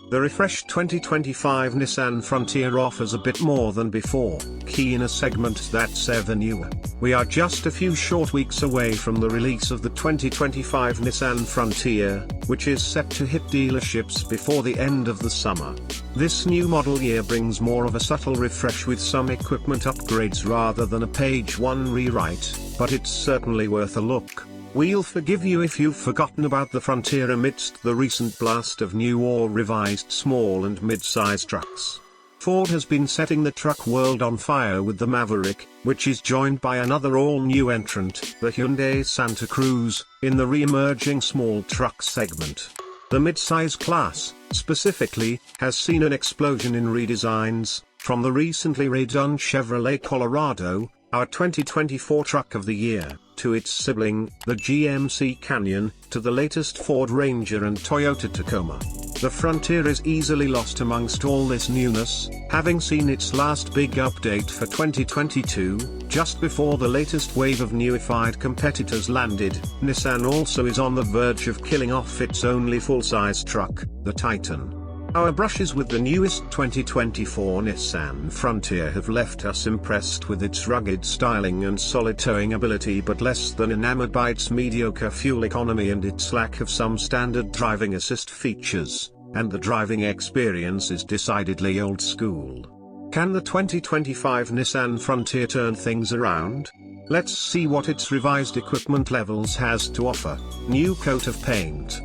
The refreshed 2025 Nissan Frontier offers a bit more than before, key in a segment that's ever newer. We are just a few short weeks away from the release of the 2025 Nissan Frontier, which is set to hit dealerships before the end of the summer. This new model year brings more of a subtle refresh with some equipment upgrades rather than a page one rewrite, but it's certainly worth a look. We'll forgive you if you've forgotten about the Frontier amidst the recent blast of new or revised small and mid-size trucks. Ford has been setting the truck world on fire with the Maverick, which is joined by another all-new entrant, the Hyundai Santa Cruz, in the re-emerging small truck segment. The mid-size class, specifically, has seen an explosion in redesigns, from the recently redone Chevrolet Colorado, our 2024 truck of the year, to its sibling, the GMC Canyon, to the latest Ford Ranger and Toyota Tacoma. The Frontier is easily lost amongst all this newness, having seen its last big update for 2022, just before the latest wave of newified competitors landed. Nissan also is on the verge of killing off its only full-size truck, the Titan. Our brushes with the newest 2024 Nissan Frontier have left us impressed with its rugged styling and solid towing ability, but less than enamored by its mediocre fuel economy and its lack of some standard driving assist features, and the driving experience is decidedly old school. Can the 2025 Nissan Frontier turn things around? Let's see what its revised equipment levels has to offer. New coat of paint.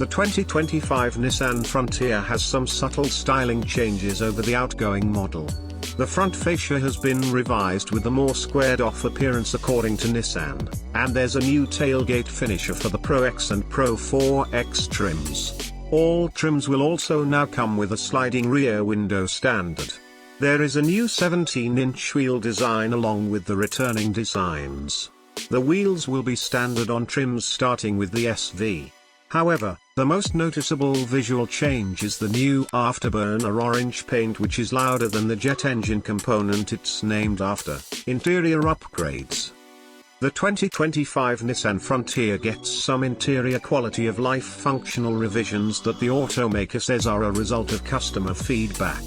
The 2025 Nissan Frontier has some subtle styling changes over the outgoing model. The front fascia has been revised with a more squared-off appearance according to Nissan, and there's a new tailgate finisher for the PRO-X and PRO-4X trims. All trims will also now come with a sliding rear window standard. There is a new 17-inch wheel design along with the returning designs. The wheels will be standard on trims starting with the SV. However, the most noticeable visual change is the new afterburner orange paint, which is louder than the jet engine component it's named after. Interior upgrades. The 2025 Nissan Frontier gets some interior quality of life functional revisions that the automaker says are a result of customer feedback.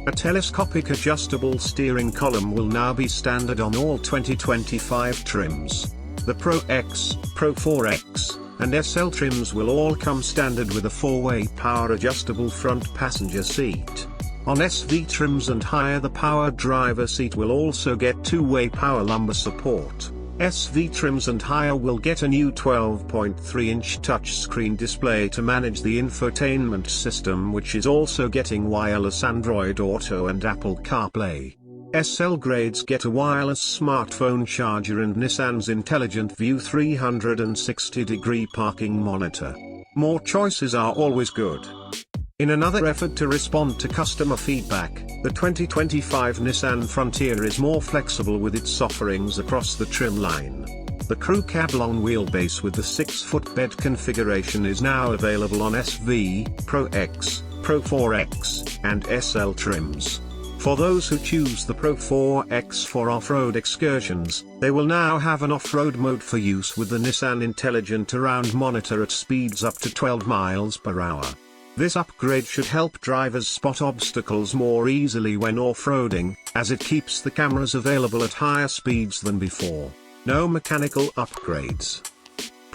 A telescopic adjustable steering column will now be standard on all 2025 trims. The PRO-X, PRO-4X, and SL trims will all come standard with a 4-way power adjustable front passenger seat. On SV trims and higher, the power driver seat will also get 2-way power lumbar support. SV trims and higher will get a new 12.3-inch touchscreen display to manage the infotainment system, which is also getting wireless Android Auto and Apple CarPlay. SL grades get a wireless smartphone charger and Nissan's Intelligent View 360-degree parking monitor. More choices are always good. In another effort to respond to customer feedback, the 2025 Nissan Frontier is more flexible with its offerings across the trim line. The Crew Cab long wheelbase with the 6-foot bed configuration is now available on SV, PRO-X, PRO-4X, and SL trims. For those who choose the PRO-4X for off-road excursions, they will now have an off-road mode for use with the Nissan Intelligent Around monitor at speeds up to 12 miles per hour. This upgrade should help drivers spot obstacles more easily when off-roading, as it keeps the cameras available at higher speeds than before. No mechanical upgrades.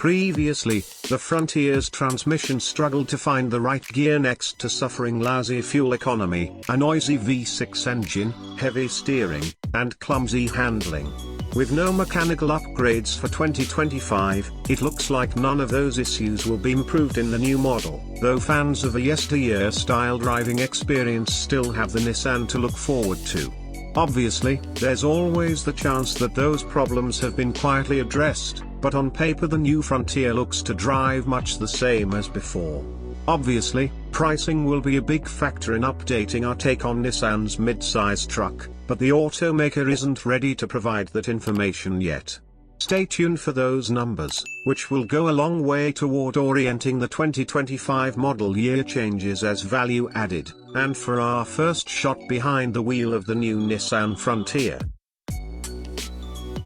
Previously, the Frontier's transmission struggled to find the right gear next to suffering lousy fuel economy, a noisy V6 engine, heavy steering, and clumsy handling. With no mechanical upgrades for 2025, it looks like none of those issues will be improved in the new model, though fans of a yesteryear-style driving experience still have the Nissan to look forward to. Obviously, there's always the chance that those problems have been quietly addressed, but on paper the new Frontier looks to drive much the same as before. Obviously, pricing will be a big factor in updating our take on Nissan's mid-size truck, but the automaker isn't ready to provide that information yet. Stay tuned for those numbers, which will go a long way toward orienting the 2025 model year changes as value added, and for our first shot behind the wheel of the new Nissan Frontier.